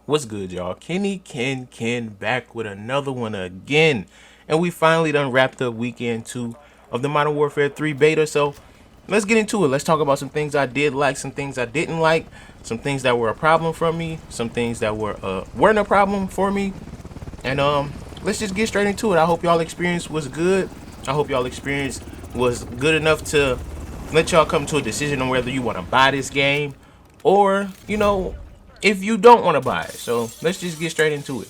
What's good, y'all? Kenny Ken back with another one again. And we finally done wrapped up weekend 2 of the Modern Warfare 3 beta. So let's get into it. Let's talk about some things I did like, some things I didn't like, some things that were a problem for me, some things that weren't a problem for me. And let's just get straight into it. I hope y'all experience was good. I hope y'all experience was good enough to let y'all come to a decision on whether you want to buy this game or, if you don't want to buy it. So let's just get straight into it.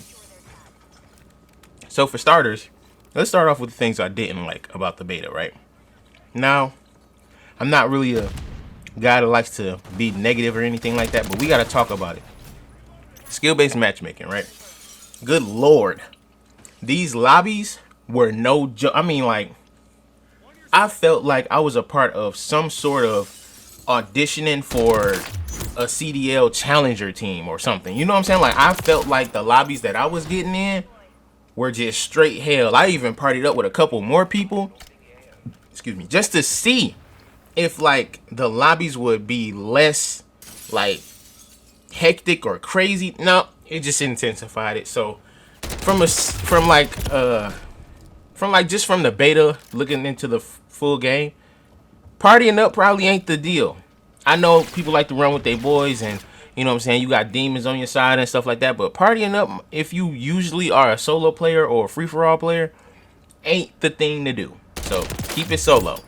So for starters, let's start off with the things I didn't like about the beta, right? Now, I'm not really a guy that likes to be negative or anything like that, but we got to talk about it. Skill-based matchmaking, right? Good lord. These lobbies were no joke. I mean, like, I felt like I was a part of some sort of auditioning for a CDL challenger team or something. You know what I'm saying? Like, I felt like the lobbies that I was getting in were just straight hell. I even partied up with a couple more people, excuse me, just to see if like the lobbies would be less like hectic or crazy. No, it just intensified it. So from just from the beta looking into the full game, partying up probably ain't the deal. I know people like to run with their boys and you know what I'm saying, you got demons on your side and stuff like that, but partying up, if you usually are a solo player or a free-for-all player, ain't the thing to do. So keep it solo.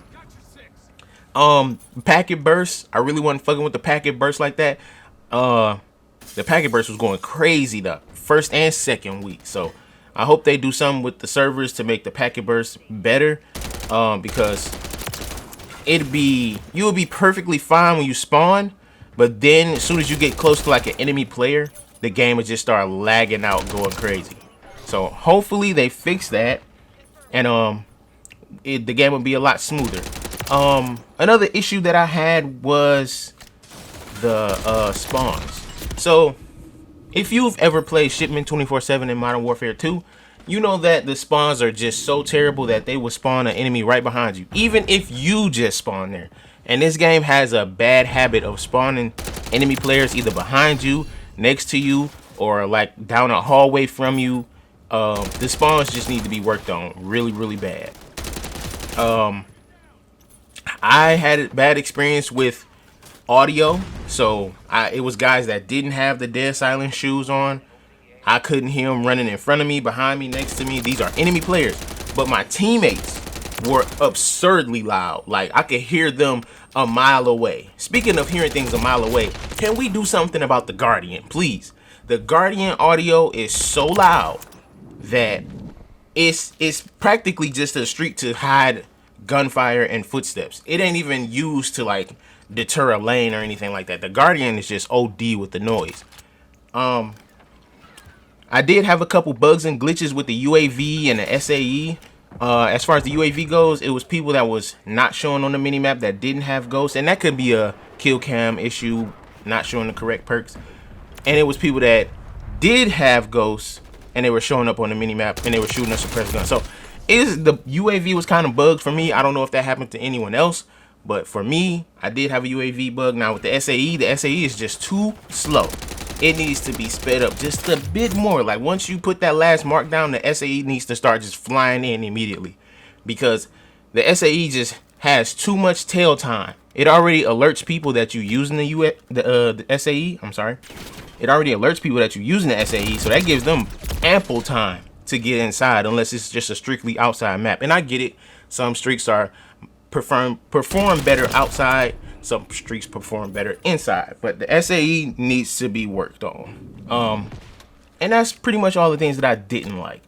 Packet burst, I really wasn't fucking with the packet burst like that. The packet burst was going crazy the first and second week. So I hope they do something with the servers to make the packet burst better. Because you would be perfectly fine when you spawn, but then as soon as you get close to like an enemy player, the game would just start lagging out, going crazy. So hopefully they fix that, and the game would be a lot smoother. Another issue that I had was the spawns. So if you've ever played Shipment 24/7 in Modern Warfare 2, you know that the spawns are just so terrible that they will spawn an enemy right behind you, even if you just spawn there. And this game has a bad habit of spawning enemy players either behind you, next to you, or like down a hallway from you. The spawns just need to be worked on really, really bad. I had a bad experience with audio. So it was guys that didn't have the dead silence shoes on. I couldn't hear them running in front of me, behind me, next to me. These are enemy players, but my teammates were absurdly loud. Like I could hear them a mile away. Speaking of hearing things a mile away, can we do something about the Guardian, please? The Guardian audio is so loud that it's practically just a streak to hide gunfire and footsteps. It ain't even used to like deter a lane or anything like that. The Guardian is just OD with the noise. I did have a couple bugs and glitches with the UAV and the SAE. As far as the UAV goes, it was people that was not showing on the minimap that didn't have ghosts, and that could be a kill cam issue, not showing the correct perks. And it was people that did have ghosts and they were showing up on the minimap and they were shooting a suppressed gun. So the UAV was kind of bugged for me. I don't know if that happened to anyone else, but for me, I did have a UAV bug. Now with the SAE is just too slow. It needs to be sped up just a bit more. Like once you put that last mark down, the SAE needs to start just flying in immediately, because the SAE just has too much tail time. It already alerts people that you're using the SAE. I'm sorry. It already alerts people that you're using the SAE, so that gives them ample time to get inside, unless it's just a strictly outside map. And I get it. Some streaks are perform better outside. Some streaks perform better inside, but the SAE needs to be worked on. And that's pretty much all the things that I didn't like.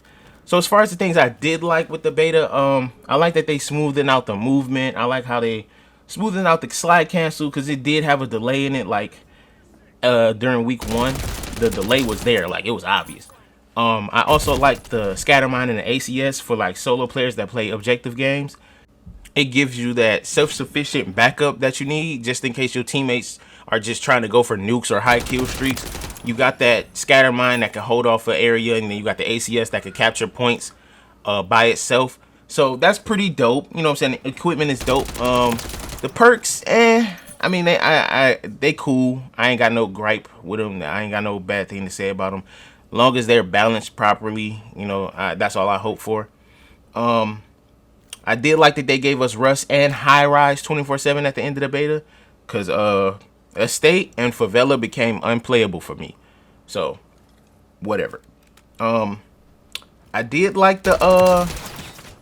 So as far as the things I did like with the beta, I like that they smoothed out the movement. I like how they smoothed out the slide cancel, because it did have a delay in it. Like during week 1, the delay was there, like it was obvious. I also like the scattermine and the ACS for like solo players that play objective games. It gives you that self-sufficient backup that you need just in case your teammates are just trying to go for nukes or high kill streaks. You got that scatter mine that can hold off an area, and then you got the ACS that can capture points by itself. So that's pretty dope. You know what I'm saying? The equipment is dope. The perks, I mean, they cool. I ain't got no gripe with them. I ain't got no bad thing to say about them. Long as they're balanced properly, you know, that's all I hope for. I did like that they gave us Rust and High Rise 24/7 at the end of the beta, cause Estate and Favela became unplayable for me. So, whatever. I did like the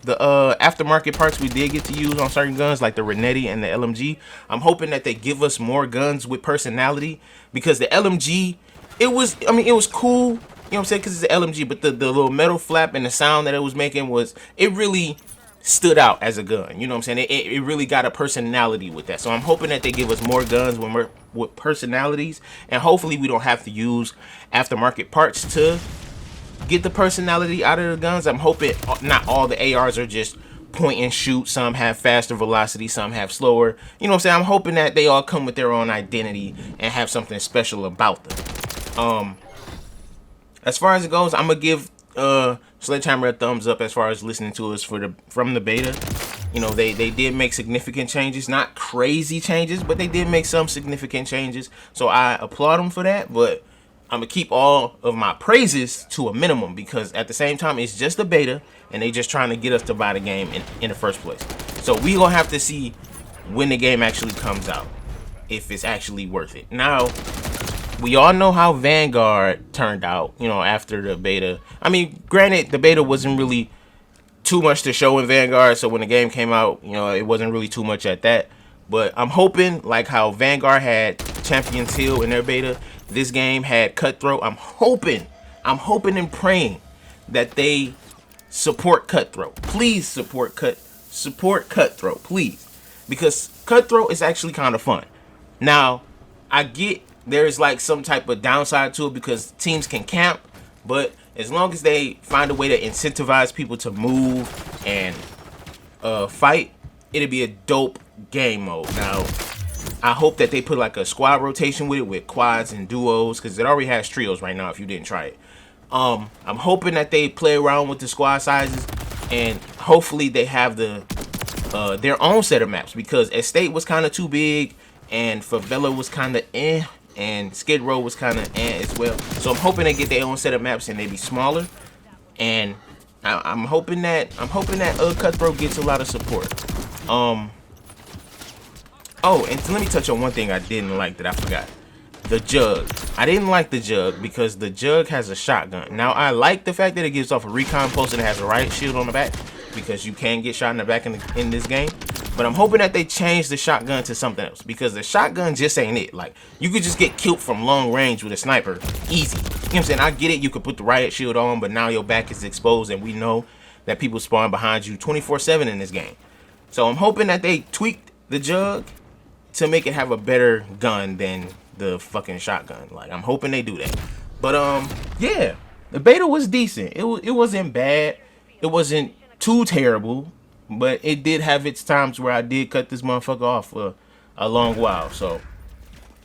aftermarket parts we did get to use on certain guns, like the Renetti and the LMG. I'm hoping that they give us more guns with personality, because the LMG, it was cool, you know what I'm saying, because it's an LMG, but the little metal flap and the sound that it was making it really stood out as a gun, you know what I'm saying. It really got a personality with that. So I'm hoping that they give us more guns with personalities, and hopefully we don't have to use aftermarket parts to get the personality out of the guns. I'm hoping not all the ARs are just point and shoot. Some have faster velocity, some have slower. You know what I'm saying? I'm hoping that they all come with their own identity and have something special about them. As far as it goes, I'm gonna give Sledgehammer a thumbs up as far as listening to us from the beta. You know, they did make significant changes, not crazy changes, but they did make some significant changes. So I applaud them for that, but I'm gonna keep all of my praises to a minimum, because at the same time it's just a beta and they just trying to get us to buy the game in the first place. So we gonna have to see when the game actually comes out if it's actually worth it. Now, we all know how Vanguard turned out, you know, after the beta. I mean, granted, the beta wasn't really too much to show in Vanguard, so when the game came out, you know, it wasn't really too much at that. But I'm hoping, like how Vanguard had Champions Hill in their beta, this game had Cutthroat. I'm hoping and praying that they support Cutthroat. Please support Cutthroat, please, because Cutthroat is actually kind of fun. Now, I get there's like some type of downside to it because teams can camp, but as long as they find a way to incentivize people to move and fight, it'll be a dope game mode. Now, I hope that they put like a squad rotation with it, with quads and duos, because it already has trios right now if you didn't try it. I'm hoping that they play around with the squad sizes, and hopefully they have their own set of maps, because Estate was kind of too big and Favela was kind of and Skid Row was kind of as well. So I'm hoping they get their own set of maps and they be smaller, and I'm hoping that Cutthroat gets a lot of support. Oh, and let me touch on one thing I didn't like that I forgot. The Jug. I didn't like the Jug because the Jug has a shotgun. Now, I like the fact that it gives off a recon pulse and it has a riot shield on the back, because you can get shot in the back in this game. But I'm hoping that they change the shotgun to something else, because the shotgun just ain't it. Like, you could just get killed from long range with a sniper. Easy. You know what I'm saying? I get it. You could put the riot shield on, but now your back is exposed, and we know that people spawn behind you 24/7 in this game. So I'm hoping that they tweaked the Jug to make it have a better gun than the fucking shotgun. Like, I'm hoping they do that. But yeah, the beta was decent. It wasn't bad. It wasn't too terrible, but it did have its times where I did cut this motherfucker off for a long while. So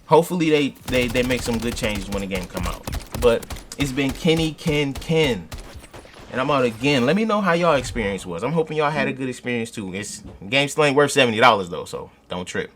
hopefully they make some good changes when the game come out. But it's been Kenny Ken, and I'm out again. Let me know how y'all experience was. I'm hoping y'all had a good experience too. Game still ain't worth $70 though, so don't trip.